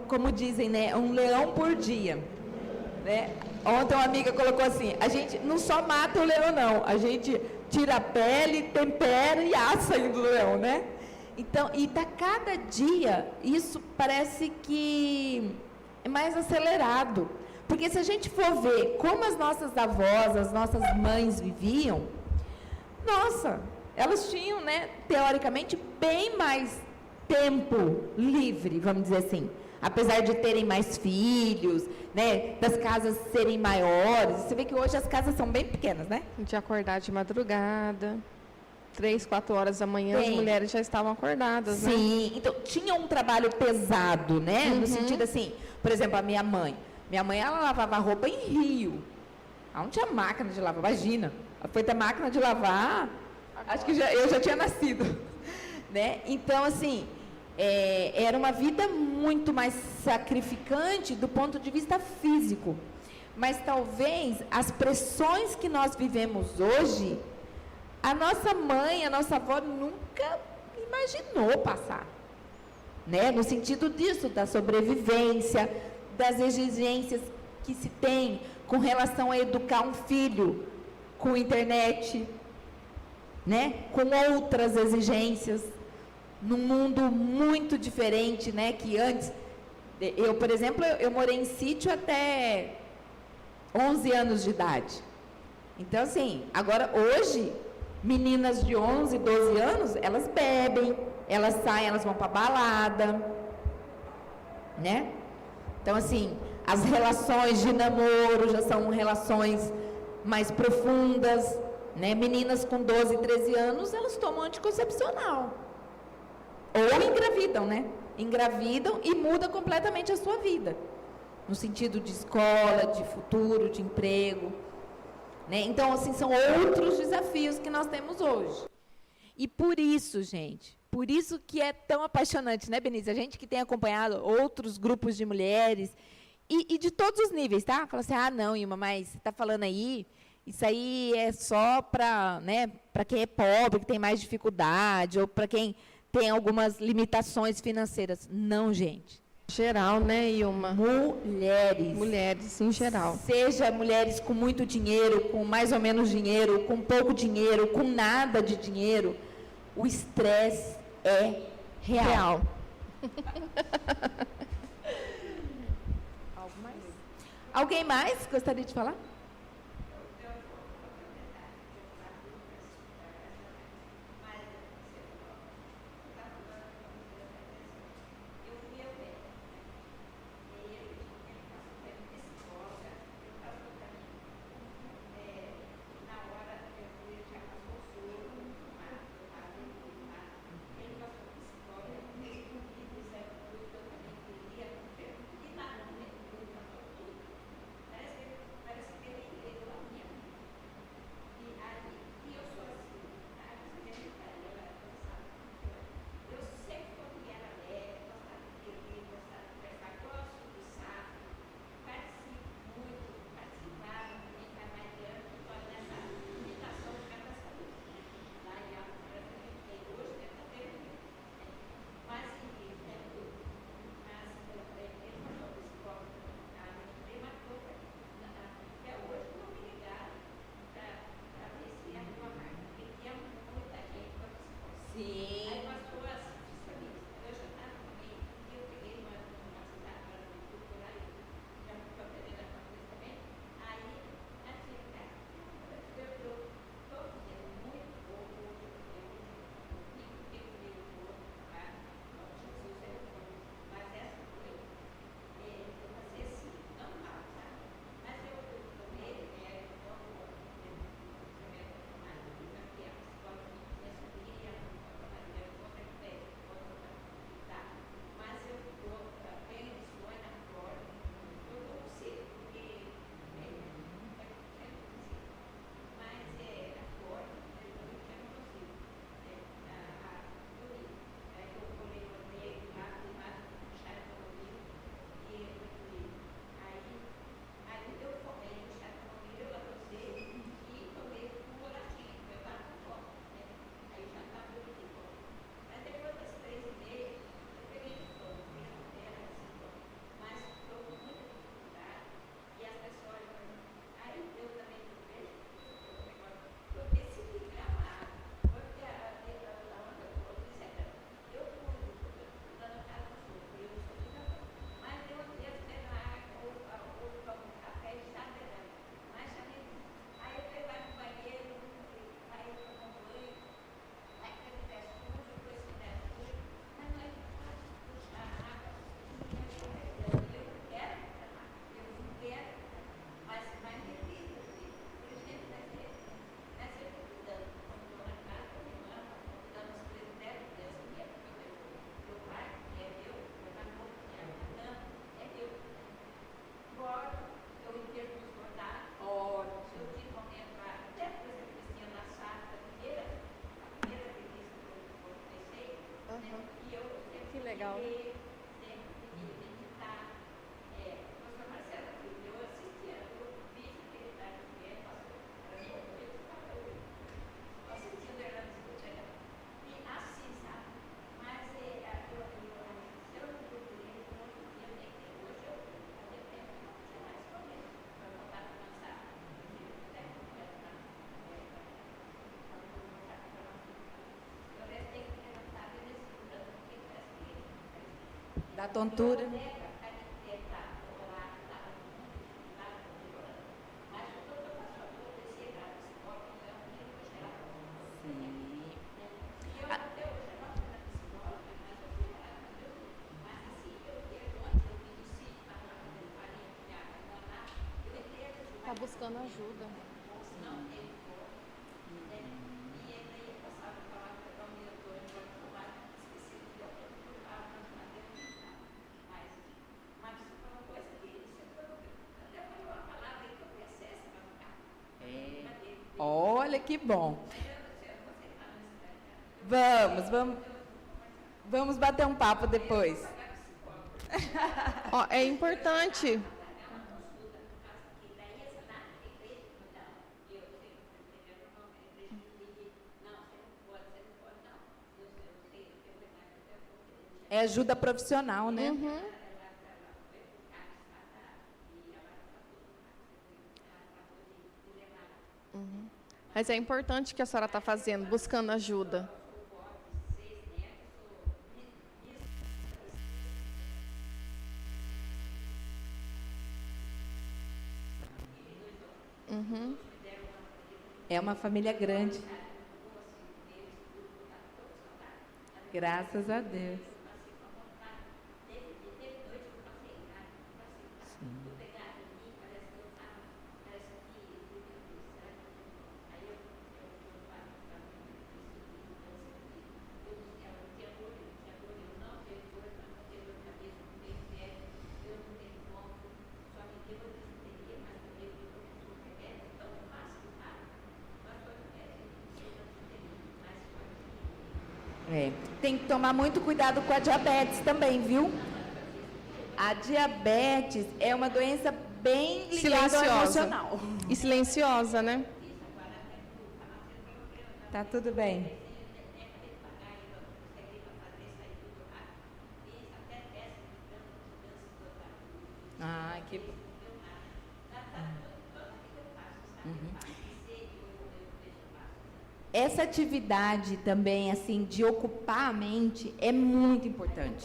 Como dizem, né? Um leão por dia. Né? Ontem uma amiga colocou assim, a gente não só mata o leão, não. A gente tira a pele, tempera e assa ainda o leão, né? Então, e tá cada dia, isso parece que é mais acelerado. Porque se a gente for ver como as nossas avós, as nossas mães viviam, nossa, elas tinham, né, teoricamente, bem mais tempo livre, vamos dizer assim. Apesar de terem mais filhos, né, das casas serem maiores. Você vê que hoje as casas são bem pequenas, né? De acordar de madrugada, 3, 4 horas da manhã, as mulheres já estavam acordadas, né? Sim, então tinha um trabalho pesado, né? No sentido assim, por exemplo, a minha mãe. Minha mãe, ela lavava roupa em rio. Ela não tinha máquina de lavar, imagina. Ela foi ter máquina de lavar, acho que eu já tinha nascido. Né? Então, assim, era uma vida muito mais sacrificante do ponto de vista físico. Mas talvez as pressões que nós vivemos hoje, a nossa mãe, a nossa avó nunca imaginou passar. Né? No sentido disso, da sobrevivência, das exigências que se tem com relação a educar um filho com internet, né? Com outras exigências. Num mundo muito diferente, né, que antes, eu, por exemplo, eu morei em sítio até 11 anos de idade. Então, assim, agora, hoje, meninas de 11, 12 anos, elas bebem, elas saem, elas vão para balada, né? Então, assim, as relações de namoro já são relações mais profundas, né? Meninas com 12, 13 anos, elas tomam anticoncepcional. Ou engravidam, né? Engravidam e muda completamente a sua vida. No sentido de escola, de futuro, de emprego. Né? Então, assim, são outros desafios que nós temos hoje. E por isso, gente, por isso que é tão apaixonante, né, Benícia? A gente que tem acompanhado outros grupos de mulheres e de todos os níveis, tá? Fala assim, não, Ilma, mas você está falando aí, isso aí é só para, né, para quem é pobre, que tem mais dificuldade, ou para quem tem algumas limitações financeiras. Não, gente. Geral, né, Ilma? Mulheres. Mulheres, em geral. Seja mulheres com muito dinheiro, com mais ou menos dinheiro, com pouco dinheiro, com nada de dinheiro, o estresse é real. Alguém mais gostaria de falar? Da tontura. Tá buscando ajuda. Olha que bom. Vamos bater um papo depois. Ó, é importante. É ajuda profissional, né? Uhum. Uhum. Mas é importante que a senhora está fazendo, buscando ajuda. Uhum. É uma família grande. Graças a Deus. É. Tem que tomar muito cuidado com a diabetes também, viu? A diabetes é uma doença bem ligada ao emocional. E silenciosa, né? Tá tudo bem. Ah, que bom. Essa atividade também, assim, de ocupar a mente é muito importante.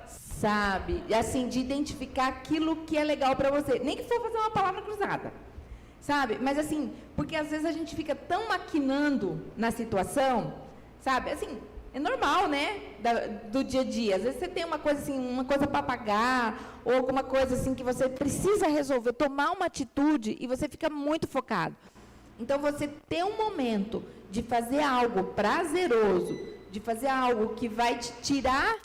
Sabe? Assim, de identificar aquilo que é legal para você. Nem que for fazer uma palavra cruzada. Sabe? Mas assim, porque às vezes a gente fica tão maquinando na situação, sabe? Assim, é normal, né? Do dia a dia. Às vezes você tem uma coisa assim, uma coisa para pagar, ou alguma coisa assim que você precisa resolver, tomar uma atitude e você fica muito focado. Então, você ter um momento de fazer algo prazeroso, de fazer algo que vai te tirar,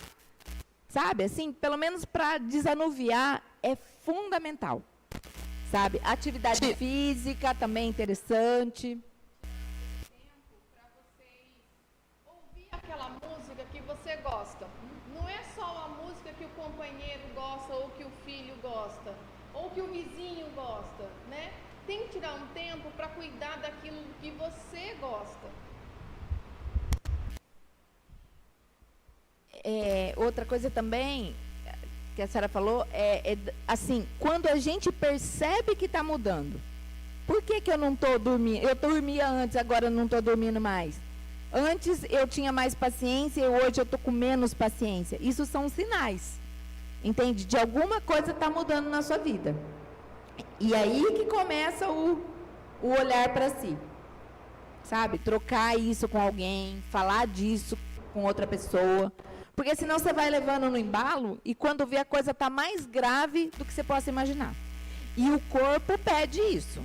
sabe, assim, pelo menos para desanuviar, é fundamental. Sabe? Atividade física também é interessante. Ouvir aquela música que você gosta. Não é só a música que o companheiro gosta, ou que o filho gosta, ou que o vizinho gosta, né? Tem que tirar um tempo para cuidar daquilo que você gosta. Outra coisa também que a senhora falou assim, quando a gente percebe que está mudando. Por que eu não estou dormindo? Eu dormia antes, agora não estou dormindo mais. Antes eu tinha mais paciência e hoje eu estou com menos paciência. Isso são sinais, entende? De alguma coisa está mudando na sua vida. E aí que começa o olhar para si, sabe? Trocar isso com alguém, falar disso com outra pessoa. Porque senão você vai levando no embalo e quando vê a coisa está mais grave do que você possa imaginar. E o corpo pede isso.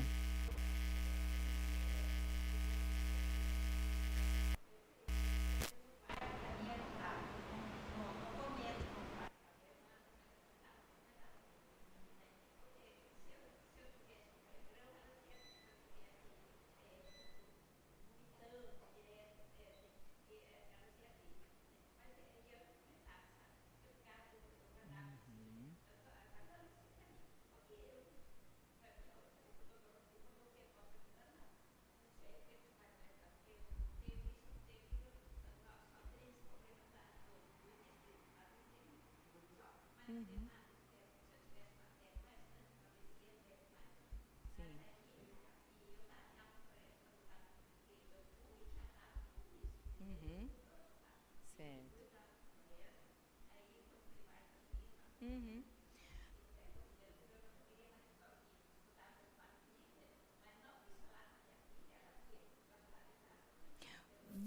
Certo.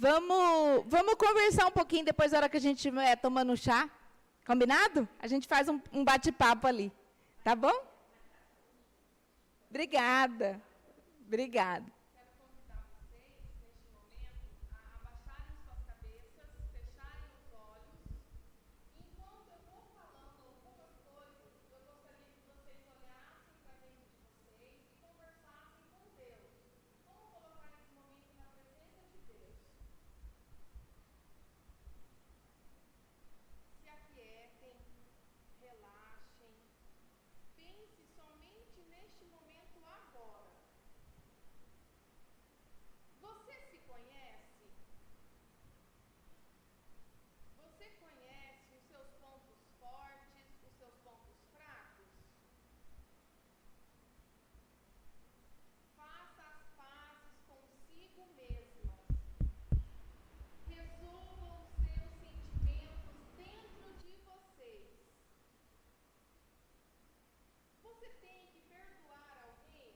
Vamos conversar um pouquinho depois da hora que a gente estiver tomando chá? Combinado? A gente faz um bate-papo ali. Tá bom? Obrigada. Obrigada. Quero convidar vocês, neste momento, a abaixarem suas cabeças, fecharem os olhos. Enquanto eu vou falando algumas coisas, eu gostaria que vocês olhassem para dentro de vocês e conversassem com Deus. Como colocar esse momento na presença de Deus? Se aquietem, relaxem, pense somente neste momento agora. Você se conhece? Você conhece os seus pontos fortes, os seus pontos fracos? Faça as pazes consigo mesma. Resolva os seus sentimentos dentro de vocês. Você tem que perdoar alguém?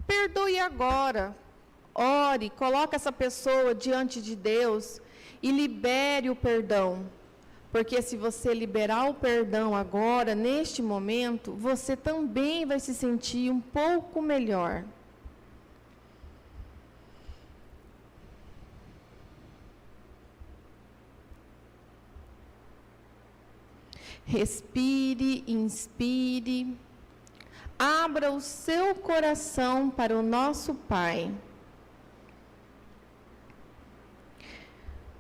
Perdoe agora. Ore, coloque essa pessoa diante de Deus e libere o perdão. Porque se você liberar o perdão agora, neste momento, você também vai se sentir um pouco melhor. Respire, inspire. Abra o seu coração para o nosso Pai.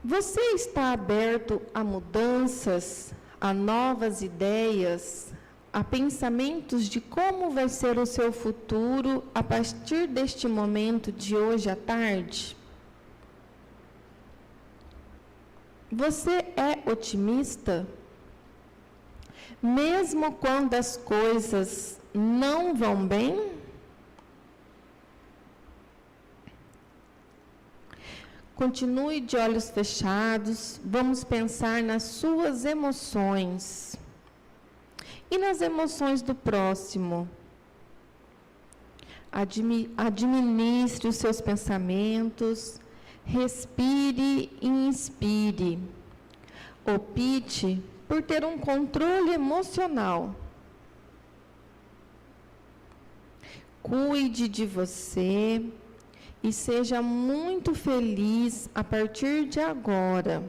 Você está aberto a mudanças, a novas ideias, a pensamentos de como vai ser o seu futuro a partir deste momento de hoje à tarde? Você é otimista? Mesmo quando as coisas não vão bem? Continue de olhos fechados, vamos pensar nas suas emoções e nas emoções do próximo. Administre os seus pensamentos, respire e inspire. Opte por ter um controle emocional. Cuide de você e seja muito feliz a partir de agora.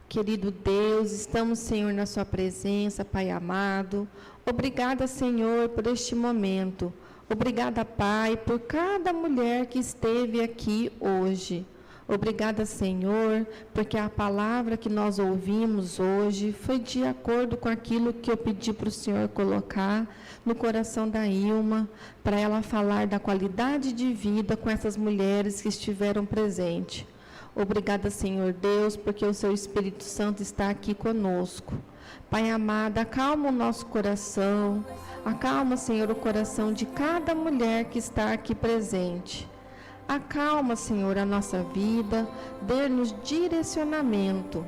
Querido Deus, estamos, Senhor, na sua presença, Pai amado. Obrigada, Senhor, por este momento. Obrigada, Pai, por cada mulher que esteve aqui hoje. Obrigada, Senhor, porque a palavra que nós ouvimos hoje foi de acordo com aquilo que eu pedi para o Senhor colocar no coração da Ilma, para ela falar da qualidade de vida com essas mulheres que estiveram presentes. Obrigada, Senhor Deus, porque o seu Espírito Santo está aqui conosco. Pai amado, acalma o nosso coração, acalma, Senhor, o coração de cada mulher que está aqui presente. Acalma, Senhor, a nossa vida, dê-nos direcionamento.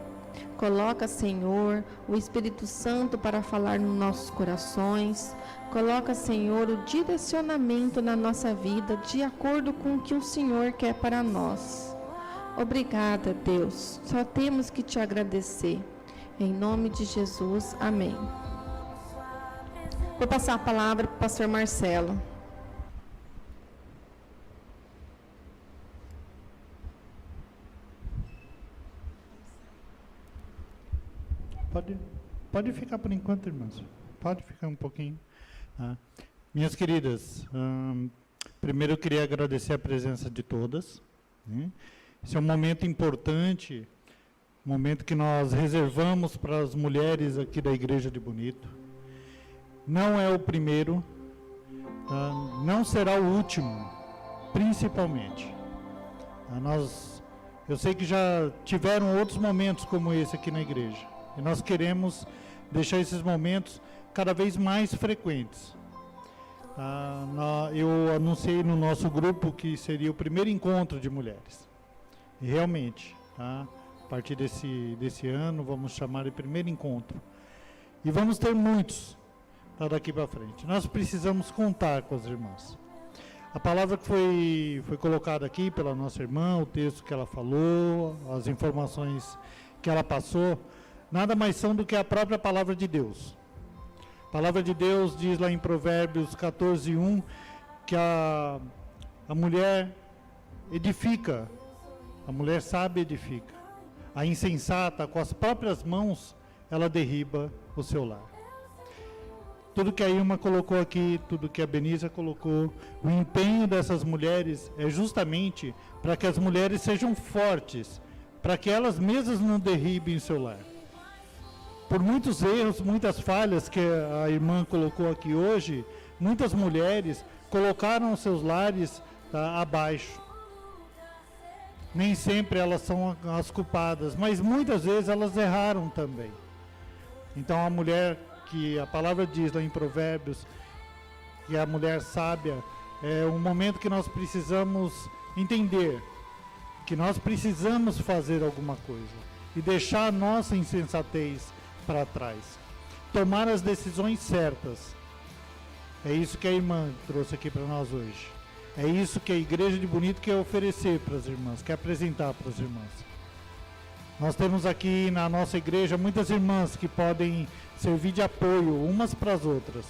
Coloca, Senhor, o Espírito Santo para falar nos nossos corações. Coloca, Senhor, o direcionamento na nossa vida, de acordo com o que o Senhor quer para nós. Obrigada, Deus. Só temos que te agradecer. Em nome de Jesus, amém. Vou passar a palavra para o pastor Marcelo. Pode ficar por enquanto, irmãs. Pode ficar um pouquinho. Minhas queridas, primeiro eu queria agradecer a presença de todas. Né? Esse é um momento importante, um momento que nós reservamos para as mulheres aqui da Igreja de Bonito. Não é o primeiro, não será o último, principalmente. Eu sei que já tiveram outros momentos como esse aqui na igreja. E nós queremos deixar esses momentos cada vez mais frequentes. Eu anunciei no nosso grupo que seria o primeiro encontro de mulheres. E realmente, a partir desse ano, vamos chamar de primeiro encontro. E vamos ter muitos daqui para frente. Nós precisamos contar com as irmãs. A palavra que foi colocada aqui pela nossa irmã, o texto que ela falou, as informações que ela passou, nada mais são do que a própria palavra de Deus. A palavra de Deus diz lá em Provérbios 14:1 que a mulher edifica, a mulher sábia edifica. A insensata, com as próprias mãos, ela derriba o seu lar. Tudo que a Irma colocou aqui, tudo que a Benisa colocou, o empenho dessas mulheres é justamente para que as mulheres sejam fortes, para que elas mesmas não derribem o seu lar. Por muitos erros, muitas falhas que a irmã colocou aqui hoje, muitas mulheres colocaram os seus lares abaixo. Nem sempre elas são as culpadas, mas muitas vezes elas erraram também. Então a mulher, que a palavra diz lá em Provérbios, que a mulher sábia, é um momento que nós precisamos entender, que nós precisamos fazer alguma coisa e deixar a nossa insensatez para trás. Tomar as decisões certas. É isso que a irmã trouxe aqui para nós hoje. É isso que a Igreja de Bonito quer oferecer para as irmãs, quer apresentar para as irmãs. Nós temos aqui na nossa igreja muitas irmãs que podem servir de apoio umas para as outras.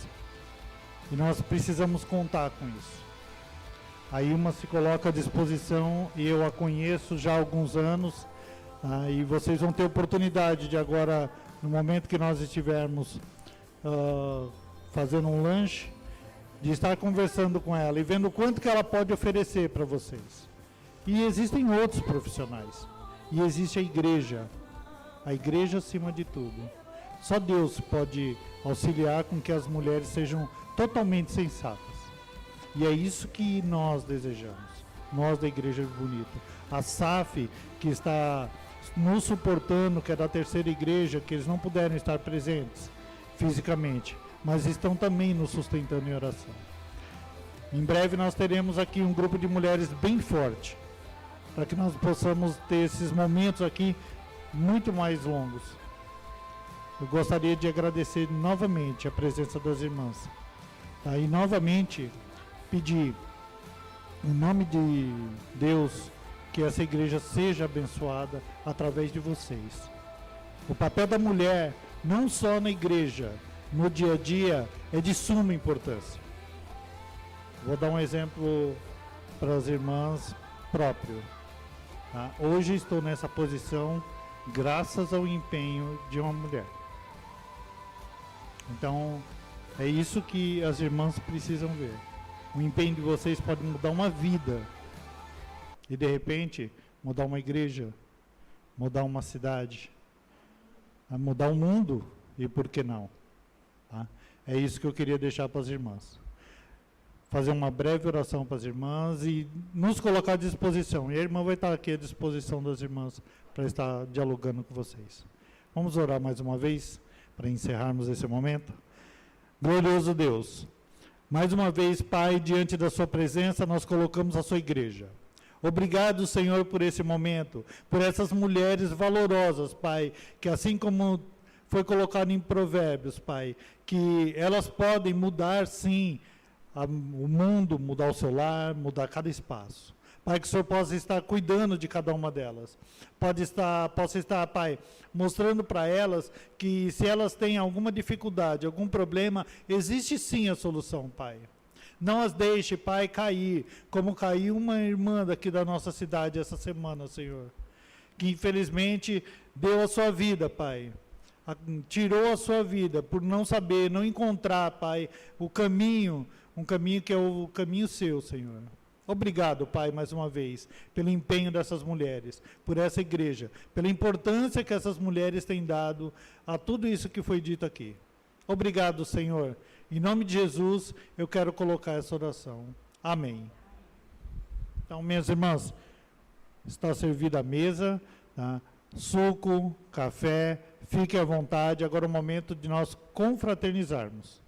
E nós precisamos contar com isso. A Ilma se coloca à disposição e eu a conheço já há alguns anos. E vocês vão ter oportunidade de agora, no momento que nós estivermos fazendo um lanche, de estar conversando com ela e vendo o quanto que ela pode oferecer para vocês. E existem outros profissionais. E existe a igreja acima de tudo. Só Deus pode auxiliar com que as mulheres sejam totalmente sensatas. E é isso que nós desejamos, nós da Igreja de Bonito. A SAF, que está nos suportando, que é da terceira igreja, que eles não puderam estar presentes fisicamente, mas estão também nos sustentando em oração. Em breve nós teremos aqui um grupo de mulheres bem forte, para que nós possamos ter esses momentos aqui muito mais longos. Eu gostaria de agradecer novamente a presença das irmãs. E novamente pedir, em nome de Deus, que essa igreja seja abençoada através de vocês. O papel da mulher, não só na igreja, no dia a dia, é de suma importância. Vou dar um exemplo para as irmãs próprio. Hoje estou nessa posição graças ao empenho de uma mulher. Então, é isso que as irmãs precisam ver. O empenho de vocês pode mudar uma vida. E de repente, mudar uma igreja, mudar uma cidade, mudar o mundo, e por que não? É isso que eu queria deixar para as irmãs. Fazer uma breve oração para as irmãs e nos colocar à disposição. E a irmã vai estar aqui à disposição das irmãs para estar dialogando com vocês. Vamos orar mais uma vez para encerrarmos esse momento? Glorioso Deus, mais uma vez, Pai, diante da sua presença, nós colocamos a sua igreja. Obrigado, Senhor, por esse momento, por essas mulheres valorosas, Pai, que assim como foi colocado em Provérbios, Pai, que elas podem mudar, sim, o mundo, mudar o seu lar, mudar cada espaço. Pai, que o Senhor possa estar cuidando de cada uma delas. Possa estar, Pai, mostrando para elas que se elas têm alguma dificuldade, algum problema, existe sim a solução, Pai. Não as deixe, Pai, cair, como caiu uma irmã daqui da nossa cidade essa semana, Senhor, que infelizmente deu a sua vida, Pai. Tirou a sua vida por não saber, não encontrar, Pai, o caminho, um caminho que é o caminho seu, Senhor. Obrigado, Pai, mais uma vez, pelo empenho dessas mulheres, por essa igreja, pela importância que essas mulheres têm dado a tudo isso que foi dito aqui. Obrigado, Senhor. Em nome de Jesus, eu quero colocar essa oração. Amém. Então, minhas irmãs, está servida a mesa, tá? Suco, café, fiquem à vontade. Agora é o momento de nós confraternizarmos.